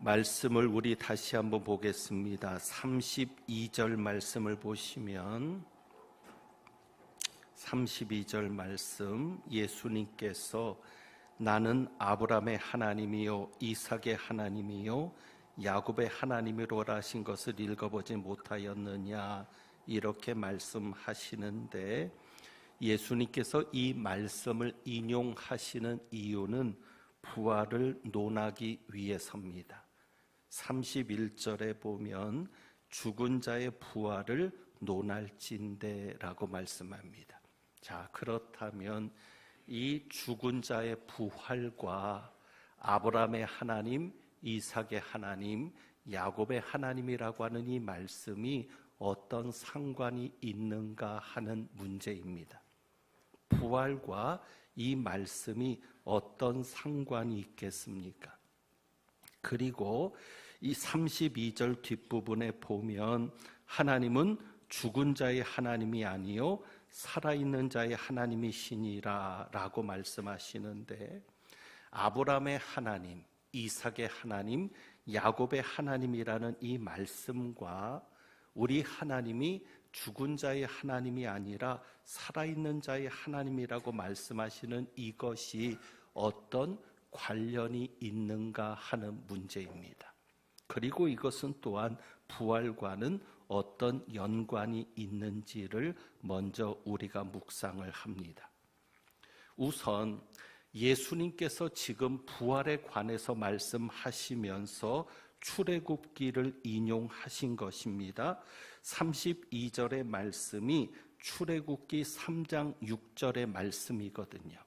말씀을 우리 다시 한번 보겠습니다. 32절 말씀을 보시면 32절 말씀, 예수님께서 나는 아브라함의 하나님이요 이삭의 하나님이요 야곱의 하나님이로라 하신 것을 읽어보지 못하였느냐, 이렇게 말씀하시는데, 예수님께서 이 말씀을 인용하시는 이유는 부활을 논하기 위해서입니다. 31절에 보면 죽은 자의 부활을 논할진대 라고 말씀합니다. 자, 그렇다면 이 죽은 자의 부활과 아브라함의 하나님, 이삭의 하나님, 야곱의 하나님이라고 하는 이 말씀이 어떤 상관이 있는가 하는 문제입니다. 부활과 이 말씀이 어떤 상관이 있겠습니까? 그리고 이 32절 뒷부분에 보면 하나님은 죽은 자의 하나님이 아니요 살아있는 자의 하나님이시니라 라고 말씀하시는데, 아브라함의 하나님, 이삭의 하나님, 야곱의 하나님이라는 이 말씀과 우리 하나님이 죽은 자의 하나님이 아니라 살아있는 자의 하나님이라고 말씀하시는 이것이 어떤 관련이 있는가 하는 문제입니다. 그리고 이것은 또한 부활과는 어떤 연관이 있는지를 먼저 우리가 묵상을 합니다. 우선 예수님께서 지금 부활에 관해서 말씀하시면서 출애굽기를 인용하신 것입니다. 32절의 말씀이 출애굽기 3장 6절의 말씀이거든요.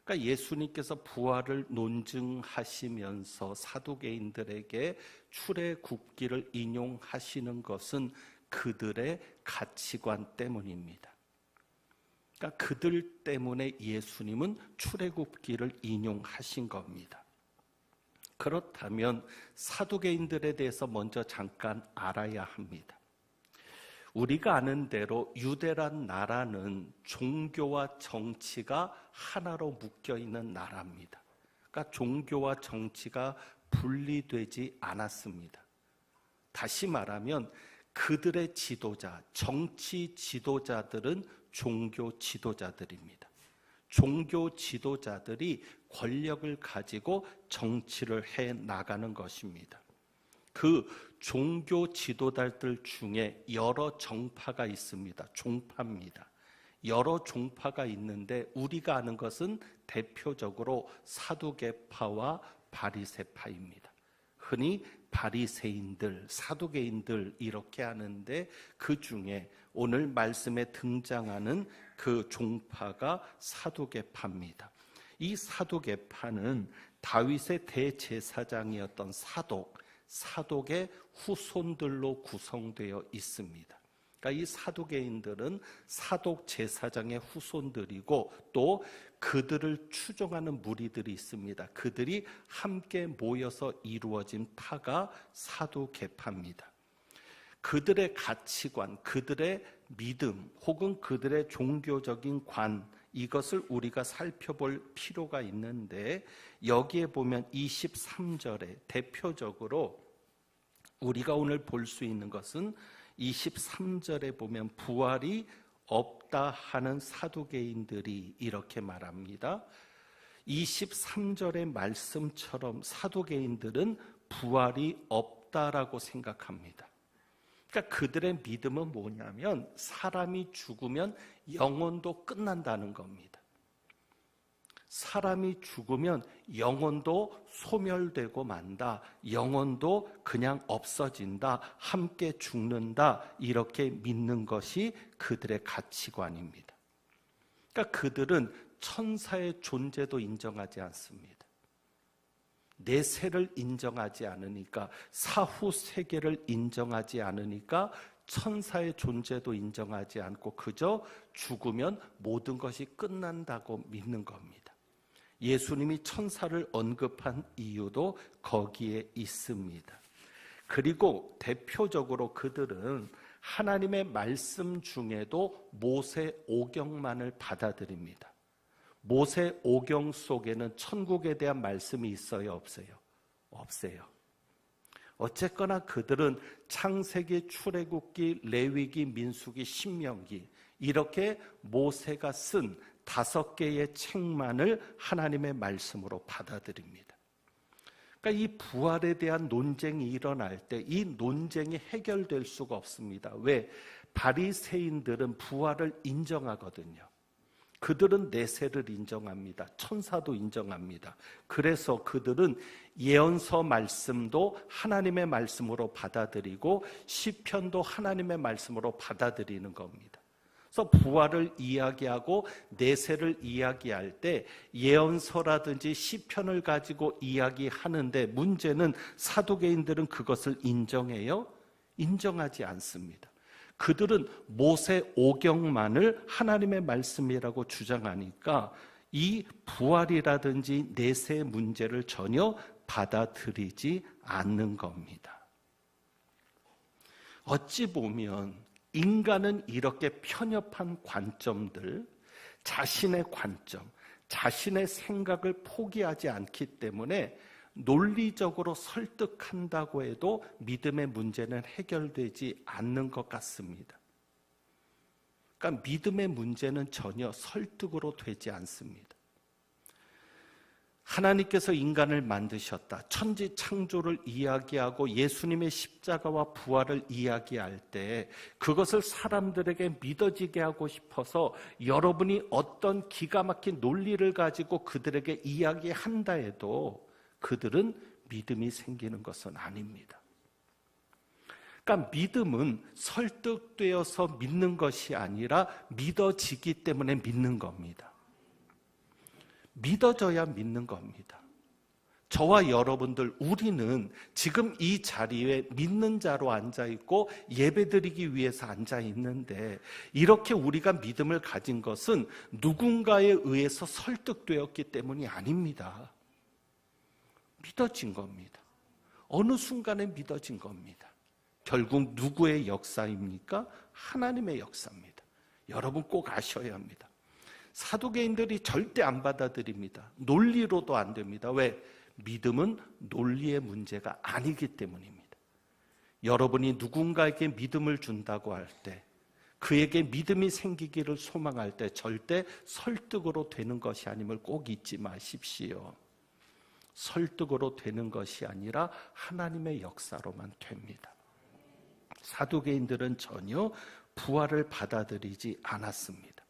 그러니까 예수님께서 부활을 논증하시면서 사두개인들에게 출애굽기를 인용하시는 것은 그들의 가치관 때문입니다. 그러니까 그들 때문에 예수님은 출애굽기를 인용하신 겁니다. 그렇다면 사두개인들에 대해서 먼저 잠깐 알아야 합니다. 우리가 아는 대로 유대란 나라는 종교와 정치가 하나로 묶여 있는 나라입니다. 그러니까 종교와 정치가 분리되지 않았습니다. 다시 말하면 그들의 지도자, 정치 지도자들은 종교 지도자들입니다. 종교 지도자들이 권력을 가지고 정치를 해 나가는 것입니다. 그 종교 지도자들 중에 여러 정파가 있습니다. 종파입니다. 여러 종파가 있는데 우리가 아는 것은 대표적으로 사두개파와 바리새파입니다. 흔히 바리새인들, 사두개인들 이렇게 하는데, 그 중에 오늘 말씀에 등장하는 그 종파가 사두개파입니다. 이 사두개파는 다윗의 대제사장이었던 사독의 후손들로 구성되어 있습니다. 그러니까 이 사두개인들은 사독 제사장의 후손들이고, 또 그들을 추종하는 무리들이 있습니다. 그들이 함께 모여서 이루어진 파가 사두개파입니다. 그들의 가치관, 그들의 믿음 혹은 그들의 종교적인 관, 이것을 우리가 살펴볼 필요가 있는데, 여기에 보면 23절에 대표적으로 우리가 오늘 볼 수 있는 것은 23절에 보면 부활이 없다 하는 사두개인들이 이렇게 말합니다. 23절의 말씀처럼 사두개인들은 부활이 없다라고 생각합니다. 그러니까 그들의 믿음은 뭐냐면 사람이 죽으면 영혼도 끝난다는 겁니다. 사람이 죽으면 영혼도 소멸되고 만다, 영혼도 그냥 없어진다, 함께 죽는다, 이렇게 믿는 것이 그들의 가치관입니다. 그러니까 그들은 천사의 존재도 인정하지 않습니다. 내세를 인정하지 않으니까, 사후 세계를 인정하지 않으니까 천사의 존재도 인정하지 않고 그저 죽으면 모든 것이 끝난다고 믿는 겁니다. 예수님이 천사를 언급한 이유도 거기에 있습니다. 그리고 대표적으로 그들은 하나님의 말씀 중에도 모세 오경만을 받아들입니다. 모세 오경 속에는 천국에 대한 말씀이 있어요, 없어요? 없어요. 어쨌거나 그들은 창세기, 출애굽기, 레위기, 민수기, 신명기 이렇게 모세가 쓴 5개의 책만을 하나님의 말씀으로 받아들입니다. 그러니까 이 부활에 대한 논쟁이 일어날 때 이 논쟁이 해결될 수가 없습니다. 왜? 바리새인들은 부활을 인정하거든요. 그들은 내세를 인정합니다. 천사도 인정합니다. 그래서 그들은 예언서 말씀도 하나님의 말씀으로 받아들이고 시편도 하나님의 말씀으로 받아들이는 겁니다. 그래서 부활을 이야기하고 내세를 이야기할 때 예언서라든지 시편을 가지고 이야기하는데 문제는 사두개인들은 그것을 인정해요? 인정하지 않습니다. 그들은 모세 오경만을 하나님의 말씀이라고 주장하니까 이 부활이라든지 내세 문제를 전혀 받아들이지 않는 겁니다. 어찌 보면 인간은 이렇게 편협한 관점들, 자신의 관점, 자신의 생각을 포기하지 않기 때문에 논리적으로 설득한다고 해도 믿음의 문제는 해결되지 않는 것 같습니다. 그러니까 믿음의 문제는 전혀 설득으로 되지 않습니다. 하나님께서 인간을 만드셨다. 천지 창조를 이야기하고 예수님의 십자가와 부활을 이야기할 때 그것을 사람들에게 믿어지게 하고 싶어서 여러분이 어떤 기가 막힌 논리를 가지고 그들에게 이야기한다 해도 그들은 믿음이 생기는 것은 아닙니다. 그러니까 믿음은 설득되어서 믿는 것이 아니라 믿어지기 때문에 믿는 겁니다. 믿어져야 믿는 겁니다. 저와 여러분들, 우리는 지금 이 자리에 믿는 자로 앉아있고 예배드리기 위해서 앉아있는데 이렇게 우리가 믿음을 가진 것은 누군가에 의해서 설득되었기 때문이 아닙니다. 믿어진 겁니다. 어느 순간에 믿어진 겁니다. 결국 누구의 역사입니까? 하나님의 역사입니다. 여러분 꼭 아셔야 합니다. 사두개인들이 절대 안 받아들입니다. 논리로도 안 됩니다. 왜? 믿음은 논리의 문제가 아니기 때문입니다. 여러분이 누군가에게 믿음을 준다고 할 때, 그에게 믿음이 생기기를 소망할 때 절대 설득으로 되는 것이 아님을 꼭 잊지 마십시오. 설득으로 되는 것이 아니라 하나님의 역사로만 됩니다. 사두개인들은 전혀 부활을 받아들이지 않았습니다.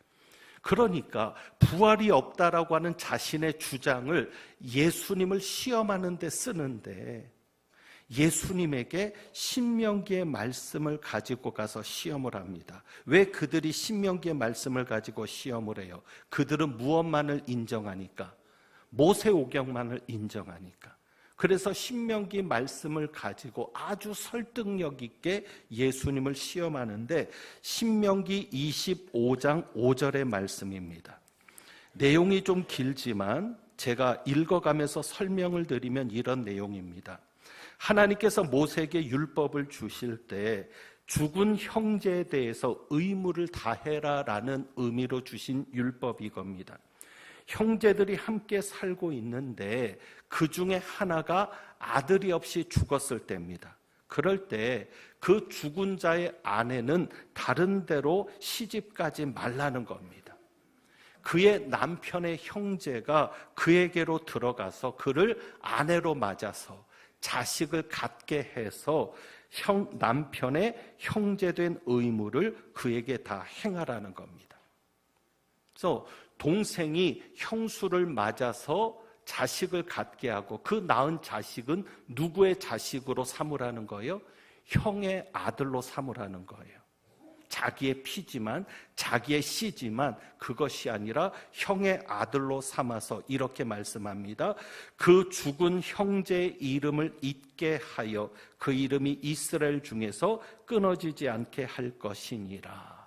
그러니까 부활이 없다라고 하는 자신의 주장을 예수님을 시험하는 데 쓰는데 예수님에게 신명기의 말씀을 가지고 가서 시험을 합니다. 왜 그들이 신명기의 말씀을 가지고 시험을 해요? 그들은 무엇만을 인정하니까? 모세오경만을 인정하니까. 그래서 신명기 말씀을 가지고 아주 설득력 있게 예수님을 시험하는데 신명기 25장 5절의 말씀입니다. 내용이 좀 길지만 제가 읽어가면서 설명을 드리면 이런 내용입니다. 하나님께서 모세에게 율법을 주실 때 죽은 형제에 대해서 의무를 다해라라는 의미로 주신 율법이 이겁니다. 형제들이 함께 살고 있는데 그 중에 하나가 아들이 없이 죽었을 때입니다. 그럴 때 그 죽은 자의 아내는 다른 데로 시집가지 말라는 겁니다. 그의 남편의 형제가 그에게로 들어가서 그를 아내로 맞아서 자식을 갖게 해서 남편의 형제된 의무를 그에게 다 행하라는 겁니다. 그래서 동생이 형수를 맞아서 자식을 갖게 하고 그 낳은 자식은 누구의 자식으로 삼으라는 거예요? 형의 아들로 삼으라는 거예요. 자기의 피지만 자기의 씨지만 그것이 아니라 형의 아들로 삼아서 이렇게 말씀합니다. 그 죽은 형제의 이름을 잊게 하여 그 이름이 이스라엘 중에서 끊어지지 않게 할 것이니라.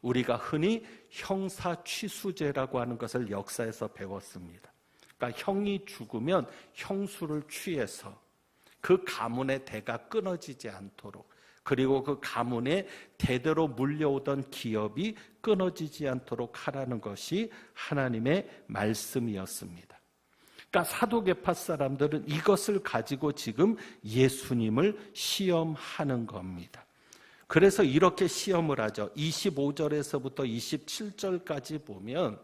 우리가 흔히 형사취수제라고 하는 것을 역사에서 배웠습니다. 그러니까 형이 죽으면 형수를 취해서 그 가문의 대가 끊어지지 않도록, 그리고 그 가문에 대대로 물려오던 기업이 끊어지지 않도록 하라는 것이 하나님의 말씀이었습니다. 그러니까 사도계파 사람들은 이것을 가지고 지금 예수님을 시험하는 겁니다. 그래서 이렇게 시험을 하죠. 25절에서부터 27절까지 보면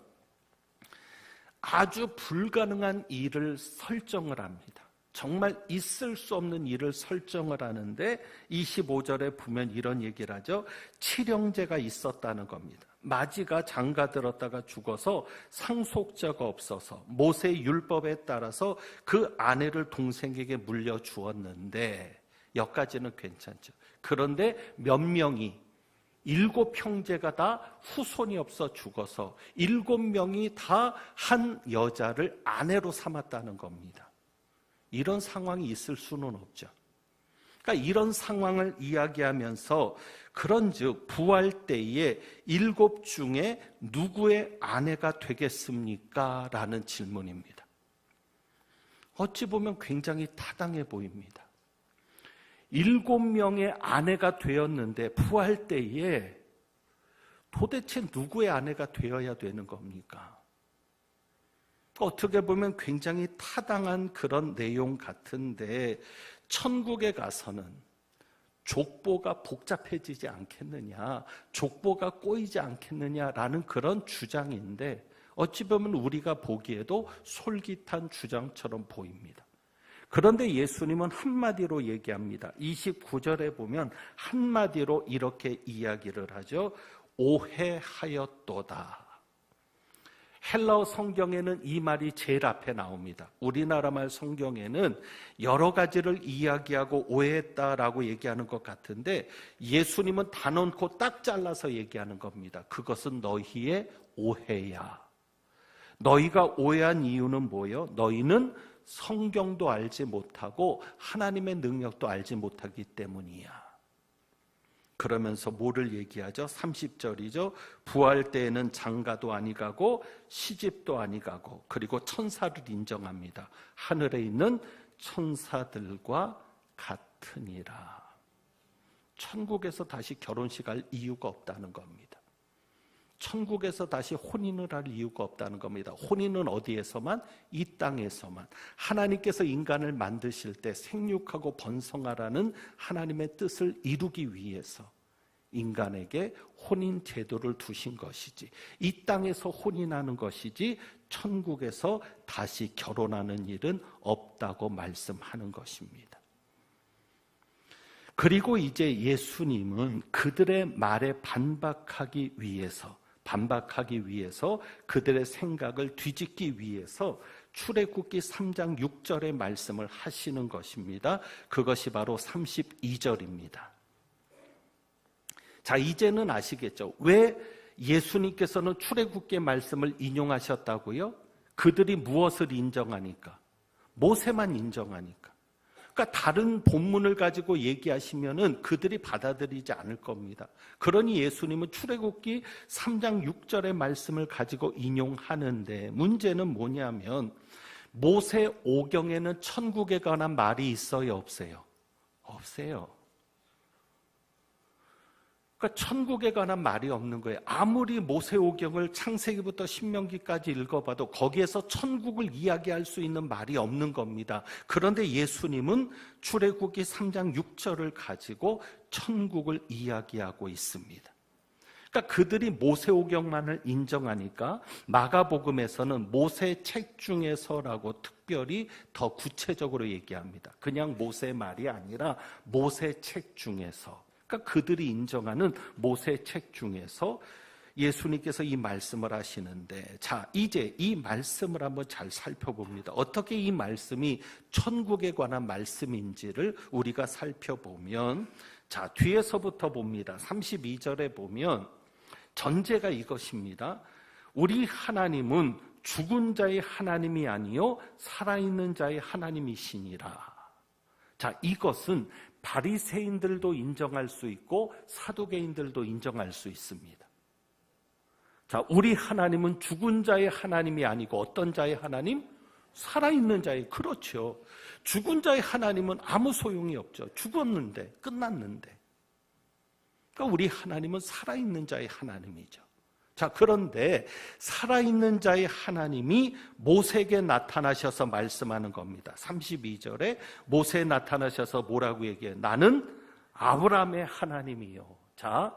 아주 불가능한 일을 설정을 합니다. 정말 있을 수 없는 일을 설정을 하는데 25절에 보면 이런 얘기를 하죠. 칠형제가 있었다는 겁니다. 마지가 장가들었다가 죽어서 상속자가 없어서 모세의 율법에 따라서 그 아내를 동생에게 물려주었는데 여기까지는 괜찮죠. 그런데 몇 명이 7형제가 다 후손이 없어 죽어서 7명이 다 한 여자를 아내로 삼았다는 겁니다. 이런 상황이 있을 수는 없죠. 그러니까 이런 상황을 이야기하면서 그런즉 부활 때에 7 중에 누구의 아내가 되겠습니까? 라는 질문입니다. 어찌 보면 굉장히 타당해 보입니다. 7명의 아내가 되었는데 부활 때에 도대체 누구의 아내가 되어야 되는 겁니까? 어떻게 보면 굉장히 타당한 그런 내용 같은데 천국에 가서는 족보가 복잡해지지 않겠느냐, 족보가 꼬이지 않겠느냐라는 그런 주장인데 어찌 보면 우리가 보기에도 솔깃한 주장처럼 보입니다. 그런데 예수님은 한마디로 얘기합니다. 29절에 보면 한마디로 이렇게 이야기를 하죠. 오해하였도다. 헬라어 성경에는 이 말이 제일 앞에 나옵니다. 우리나라 말 성경에는 여러 가지를 이야기하고 오해했다라고 얘기하는 것 같은데 예수님은 단언코 딱 잘라서 얘기하는 겁니다. 그것은 너희의 오해야. 너희가 오해한 이유는 뭐예요? 너희는 성경도 알지 못하고 하나님의 능력도 알지 못하기 때문이야. 그러면서 뭐를 얘기하죠? 30절이죠. 부활 때에는 장가도 아니가고 시집도 아니가고 그리고 천사를 인정합니다. 하늘에 있는 천사들과 같으니라. 천국에서 다시 결혼식 할 이유가 없다는 겁니다. 천국에서 다시 혼인을 할 이유가 없다는 겁니다. 혼인은 어디에서만? 이 땅에서만. 하나님께서 인간을 만드실 때 생육하고 번성하라는 하나님의 뜻을 이루기 위해서 인간에게 혼인 제도를 두신 것이지, 이 땅에서 혼인하는 것이지 천국에서 다시 결혼하는 일은 없다고 말씀하는 것입니다. 그리고 이제 예수님은 그들의 말에 반박하기 위해서 그들의 생각을 뒤집기 위해서 출애굽기 3장 6절의 말씀을 하시는 것입니다. 그것이 바로 32절입니다. 자, 이제는 아시겠죠? 왜 예수님께서는 출애굽기의 말씀을 인용하셨다고요? 그들이 무엇을 인정하니까? 모세만 인정하니까. 그러니까 다른 본문을 가지고 얘기하시면은 그들이 받아들이지 않을 겁니다. 그러니 예수님은 출애굽기 3장 6절의 말씀을 가지고 인용하는데 문제는 뭐냐면 모세 오경에는 천국에 관한 말이 있어요, 없어요? 없어요. 그러니까 천국에 관한 말이 없는 거예요. 아무리 모세오경을 창세기부터 신명기까지 읽어봐도 거기에서 천국을 이야기할 수 있는 말이 없는 겁니다. 그런데 예수님은 출애굽기 3장 6절을 가지고 천국을 이야기하고 있습니다. 그러니까 그들이 모세오경만을 인정하니까 마가복음에서는 모세 책 중에서라고 특별히 더 구체적으로 얘기합니다. 그냥 모세 말이 아니라 모세 책 중에서. 그러니까 그들이 인정하는 모세 책 중에서 예수님께서 이 말씀을 하시는데, 자, 이제 이 말씀을 한번 잘 살펴봅니다. 어떻게 이 말씀이 천국에 관한 말씀인지를 우리가 살펴보면, 자, 뒤에서부터 봅니다. 32절에 보면 전제가 이것입니다. 우리 하나님은 죽은 자의 하나님이 아니요 살아있는 자의 하나님이시니라. 자, 이것은 바리새인들도 인정할 수 있고 사두개인들도 인정할 수 있습니다. 자, 우리 하나님은 죽은 자의 하나님이 아니고 어떤 자의 하나님? 살아있는 자의. 그렇죠. 죽은 자의 하나님은 아무 소용이 없죠. 죽었는데, 끝났는데. 그러니까 우리 하나님은 살아있는 자의 하나님이죠. 자, 그런데 살아있는 자의 하나님이 모세에게 나타나셔서 말씀하는 겁니다. 32절에 모세에 나타나셔서 뭐라고 얘기해요? 나는 아브라함의 하나님이요. 자,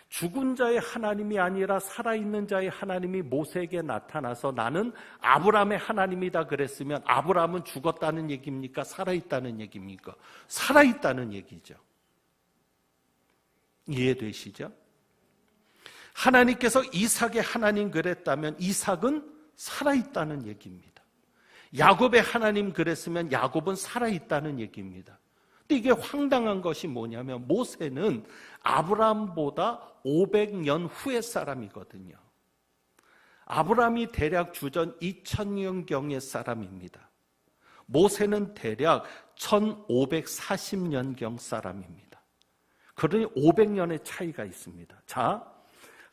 죽은 자의 하나님이 아니라 살아있는 자의 하나님이 모세에게 나타나서 나는 아브라함의 하나님이다 그랬으면 아브라함은 죽었다는 얘기입니까? 살아있다는 얘기입니까? 살아있다는 얘기죠. 이해되시죠? 하나님께서 이삭의 하나님 그랬다면 이삭은 살아있다는 얘기입니다. 야곱의 하나님 그랬으면 야곱은 살아있다는 얘기입니다. 근데 이게 황당한 것이 뭐냐면 모세는 아브라함보다 500년 후의 사람이거든요. 아브라함이 대략 주전 2000년경의 사람입니다. 모세는 대략 1540년경 사람입니다. 그러니 500년의 차이가 있습니다. 자,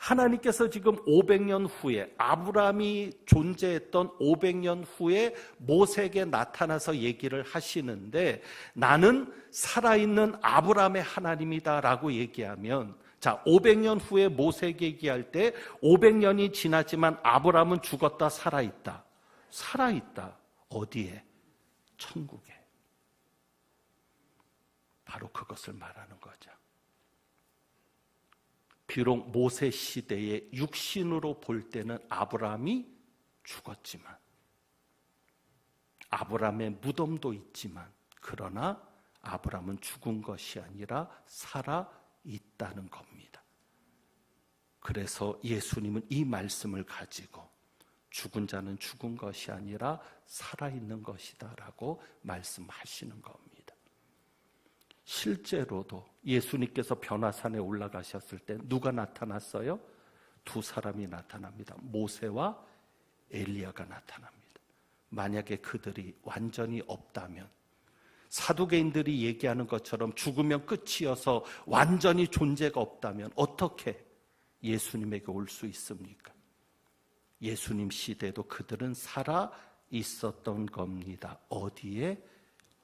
하나님께서 지금 500년 후에 아브라함이 존재했던 500년 후에 모세에게 나타나서 얘기를 하시는데 나는 살아있는 아브라함의 하나님이다라고 얘기하면 자, 500년 후에 모세에게 얘기할 때 500년이 지났지만 아브라함은 죽었다 살아있다. 살아있다. 어디에? 천국에. 바로 그것을 말하는 거죠. 비록 모세 시대에 육신으로 볼 때는 아브라함이 죽었지만 아브라함의 무덤도 있지만 그러나 아브라함은 죽은 것이 아니라 살아있다는 겁니다. 그래서 예수님은 이 말씀을 가지고 죽은 자는 죽은 것이 아니라 살아있는 것이다 라고 말씀하시는 겁니다. 실제로도 예수님께서 변화산에 올라가셨을 때 누가 나타났어요? 두 사람이 나타납니다. 모세와 엘리야가 나타납니다. 만약에 그들이 완전히 없다면 사두개인들이 얘기하는 것처럼 죽으면 끝이어서 완전히 존재가 없다면 어떻게 예수님에게 올 수 있습니까? 예수님 시대에도 그들은 살아 있었던 겁니다. 어디에?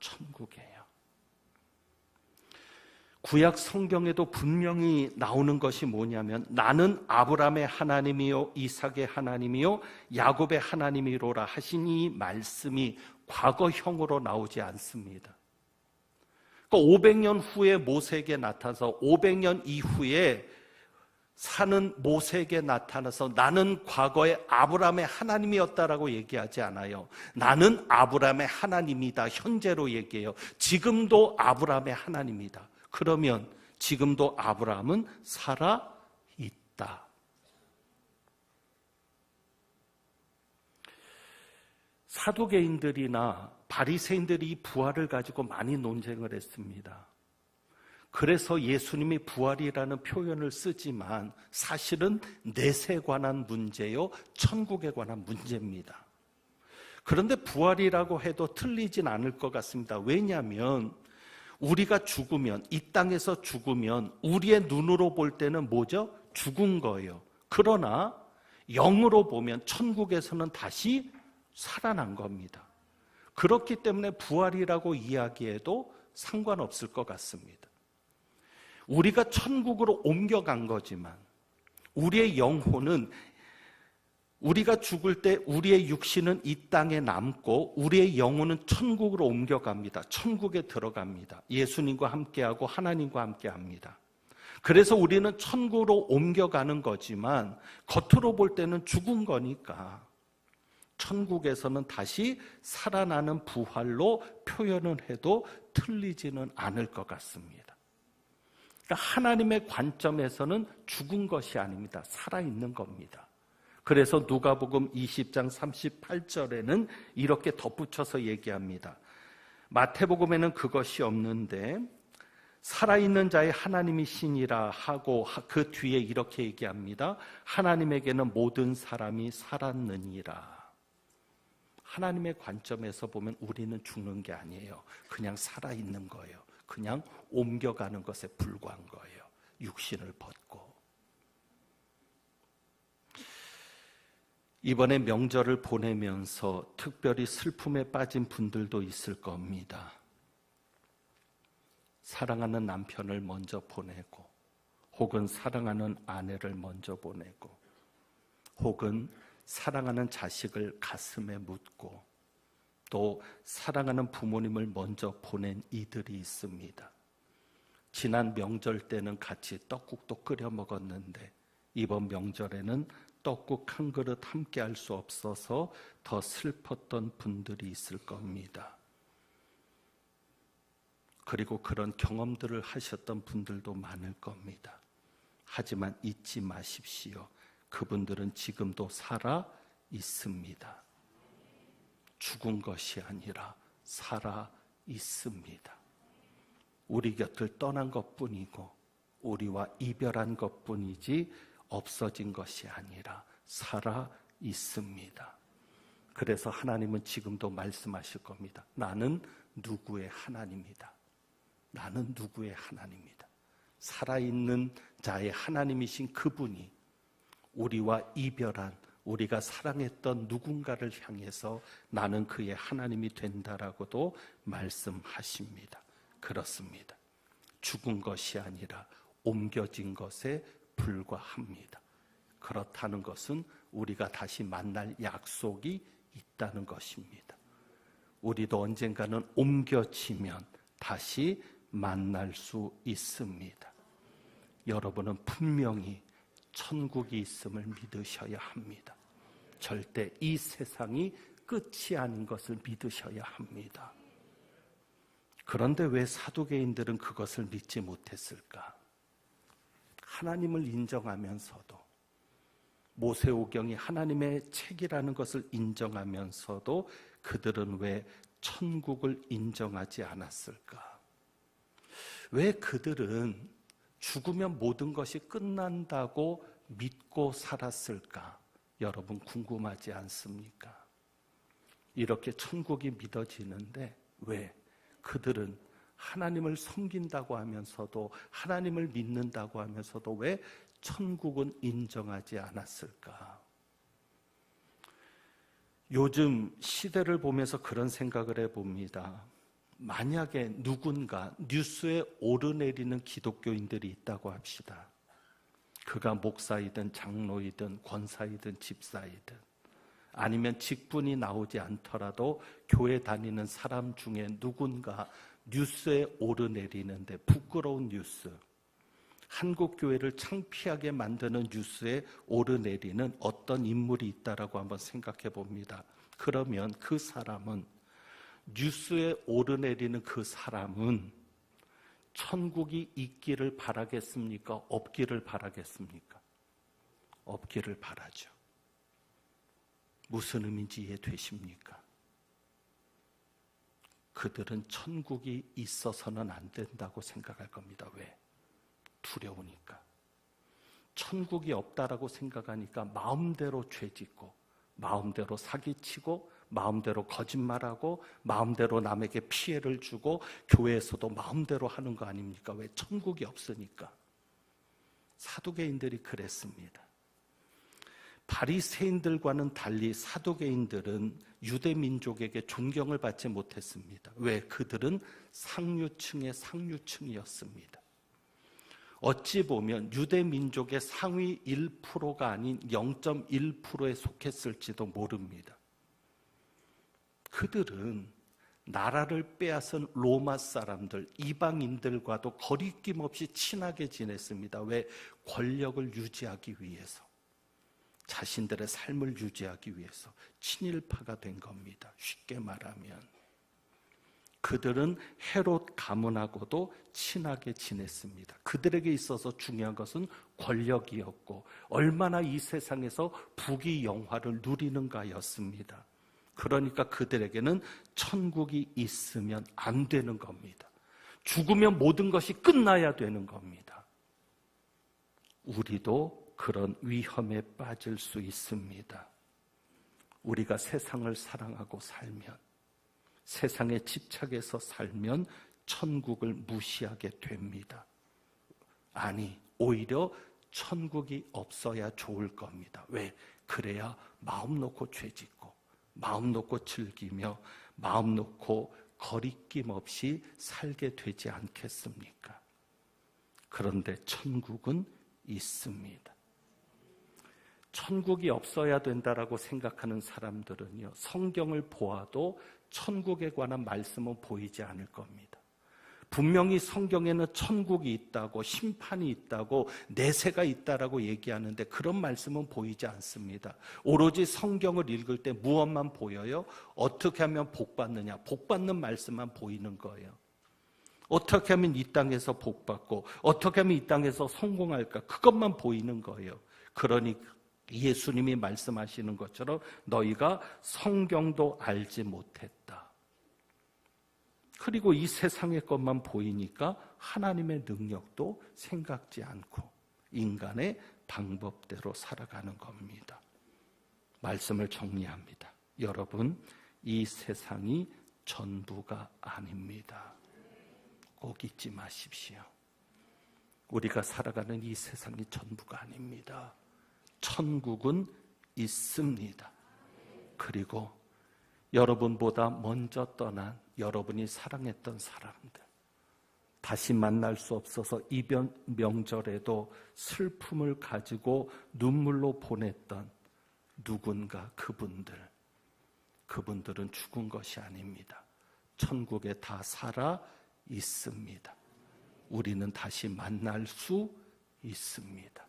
천국이에요. 구약 성경에도 분명히 나오는 것이 뭐냐면 나는 아브라함의 하나님이요 이삭의 하나님이요 야곱의 하나님이로라 하신 이 말씀이 과거형으로 나오지 않습니다. 그러니까 500년 후에 모세에게 나타나서 500년 이후에 사는 모세에게 나타나서 나는 과거에 아브라함의 하나님이었다라고 얘기하지 않아요. 나는 아브라함의 하나님이다. 현재로 얘기해요. 지금도 아브라함의 하나님이다. 그러면 지금도 아브라함은 살아있다. 사두개인들이나 바리새인들이 이 부활을 가지고 많이 논쟁을 했습니다. 그래서 예수님이 부활이라는 표현을 쓰지만 사실은 넷에 관한 문제요, 천국에 관한 문제입니다. 그런데 부활이라고 해도 틀리진 않을 것 같습니다. 왜냐하면 우리가 죽으면, 이 땅에서 죽으면 우리의 눈으로 볼 때는 뭐죠? 죽은 거예요. 그러나 영으로 보면 천국에서는 다시 살아난 겁니다. 그렇기 때문에 부활이라고 이야기해도 상관없을 것 같습니다. 우리가 천국으로 옮겨간 거지만 우리의 영혼은 우리가 죽을 때 우리의 육신은 이 땅에 남고 우리의 영혼은 천국으로 옮겨갑니다. 천국에 들어갑니다. 예수님과 함께하고 하나님과 함께합니다. 그래서 우리는 천국으로 옮겨가는 거지만 겉으로 볼 때는 죽은 거니까 천국에서는 다시 살아나는 부활로 표현을 해도 틀리지는 않을 것 같습니다. 그러니까 하나님의 관점에서는 죽은 것이 아닙니다. 살아있는 겁니다. 그래서 누가복음 20장 38절에는 이렇게 덧붙여서 얘기합니다. 마태복음에는 그것이 없는데 살아있는 자의 하나님이시니라 하고 그 뒤에 이렇게 얘기합니다. 하나님에게는 모든 사람이 살았느니라. 하나님의 관점에서 보면 우리는 죽는 게 아니에요. 그냥 살아있는 거예요. 그냥 옮겨가는 것에 불과한 거예요. 육신을 벗고. 이번에 명절을 보내면서 특별히 슬픔에 빠진 분들도 있을 겁니다. 사랑하는 남편을 먼저 보내고 혹은 사랑하는 아내를 먼저 보내고 혹은 사랑하는 자식을 가슴에 묻고 또 사랑하는 부모님을 먼저 보낸 이들이 있습니다. 지난 명절 때는 같이 떡국도 끓여 먹었는데 이번 명절에는 떡국 한 그릇 함께 할 수 없어서 더 슬펐던 분들이 있을 겁니다. 그리고 그런 경험들을 하셨던 분들도 많을 겁니다. 하지만 잊지 마십시오. 그분들은 지금도 살아 있습니다. 죽은 것이 아니라 살아 있습니다. 우리 곁을 떠난 것뿐이고 우리와 이별한 것뿐이지 없어진 것이 아니라 살아 있습니다. 그래서 하나님은 지금도 말씀하실 겁니다. 나는 누구의 하나님이다. 나는 누구의 하나님이다. 살아있는 자의 하나님이신 그분이 우리와 이별한, 우리가 사랑했던 누군가를 향해서 나는 그의 하나님이 된다라고도 말씀하십니다. 그렇습니다. 죽은 것이 아니라 옮겨진 것에 불과합니다. 그렇다는 것은 우리가 다시 만날 약속이 있다는 것입니다. 우리도 언젠가는 옮겨지면 다시 만날 수 있습니다. 여러분은 분명히 천국이 있음을 믿으셔야 합니다. 절대 이 세상이 끝이 아닌 것을 믿으셔야 합니다. 그런데 왜 사두개인들은 그것을 믿지 못했을까? 하나님을 인정하면서도, 모세오경이 하나님의 책이라는 것을 인정하면서도 그들은 왜 천국을 인정하지 않았을까? 왜 그들은 죽으면 모든 것이 끝난다고 믿고 살았을까? 여러분 궁금하지 않습니까? 이렇게 천국이 믿어지는데 왜 그들은 하나님을 섬긴다고 하면서도, 하나님을 믿는다고 하면서도 왜 천국은 인정하지 않았을까? 요즘 시대를 보면서 그런 생각을 해봅니다. 만약에 누군가 뉴스에 오르내리는 기독교인들이 있다고 합시다. 그가 목사이든 장로이든 권사이든 집사이든, 아니면 직분이 나오지 않더라도 교회 다니는 사람 중에 누군가 뉴스에 오르내리는데, 부끄러운 뉴스, 한국 교회를 창피하게 만드는 뉴스에 오르내리는 어떤 인물이 있다라고 한번 생각해 봅니다. 그러면 그 사람은, 뉴스에 오르내리는 그 사람은 천국이 있기를 바라겠습니까? 없기를 바라겠습니까? 없기를 바라죠. 무슨 의미인지 이해되십니까? 그들은 천국이 있어서는 안 된다고 생각할 겁니다. 왜? 두려우니까. 천국이 없다라고 생각하니까 마음대로 죄짓고, 마음대로 사기치고, 마음대로 거짓말하고, 마음대로 남에게 피해를 주고, 교회에서도 마음대로 하는 거 아닙니까? 왜? 천국이 없으니까. 사두개인들이 그랬습니다. 바리새인들과는 달리 사두개인들은 유대 민족에게 존경을 받지 못했습니다. 왜? 그들은 상류층의 상류층이었습니다. 어찌 보면 유대 민족의 상위 1%가 아닌 0.1%에 속했을지도 모릅니다. 그들은 나라를 빼앗은 로마 사람들, 이방인들과도 거리낌 없이 친하게 지냈습니다. 왜? 권력을 유지하기 위해서, 자신들의 삶을 유지하기 위해서 친일파가 된 겁니다. 쉽게 말하면 그들은 헤롯 가문하고도 친하게 지냈습니다. 그들에게 있어서 중요한 것은 권력이었고, 얼마나 이 세상에서 부귀영화를 누리는가였습니다. 그러니까 그들에게는 천국이 있으면 안 되는 겁니다. 죽으면 모든 것이 끝나야 되는 겁니다. 우리도 그런 위험에 빠질 수 있습니다. 우리가 세상을 사랑하고 살면, 세상에 집착해서 살면 천국을 무시하게 됩니다. 아니, 오히려 천국이 없어야 좋을 겁니다. 왜? 그래야 마음 놓고 죄짓고, 마음 놓고 즐기며, 마음 놓고 거리낌 없이 살게 되지 않겠습니까? 그런데 천국은 있습니다. 천국이 없어야 된다라고 생각하는 사람들은요, 성경을 보아도 천국에 관한 말씀은 보이지 않을 겁니다. 분명히 성경에는 천국이 있다고, 심판이 있다고, 내세가 있다라고 얘기하는데 그런 말씀은 보이지 않습니다. 오로지 성경을 읽을 때 무엇만 보여요? 어떻게 하면 복 받느냐, 복 받는 말씀만 보이는 거예요. 어떻게 하면 이 땅에서 복 받고, 어떻게 하면 이 땅에서 성공할까, 그것만 보이는 거예요. 그러니 예수님이 말씀하시는 것처럼 너희가 성경도 알지 못했다. 그리고 이 세상의 것만 보이니까 하나님의 능력도 생각지 않고 인간의 방법대로 살아가는 겁니다. 말씀을 정리합니다. 여러분, 이 세상이 전부가 아닙니다. 꼭 잊지 마십시오. 우리가 살아가는 이 세상이 전부가 아닙니다. 천국은 있습니다. 그리고 여러분보다 먼저 떠난 여러분이 사랑했던 사람들, 다시 만날 수 없어서 이번 명절에도 슬픔을 가지고 눈물로 보냈던 누군가, 그분들은 죽은 것이 아닙니다. 천국에 다 살아 있습니다. 우리는 다시 만날 수 있습니다.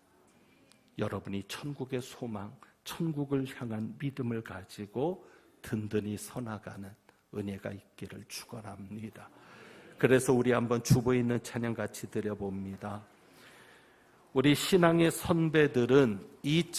여러분이 천국의 소망, 천국을 향한 믿음을 가지고 든든히 서나가는 은혜가 있기를 축원합니다. 그래서 우리 한번 주보에 있는 찬양 같이 드려봅니다. 우리 신앙의 선배들은 이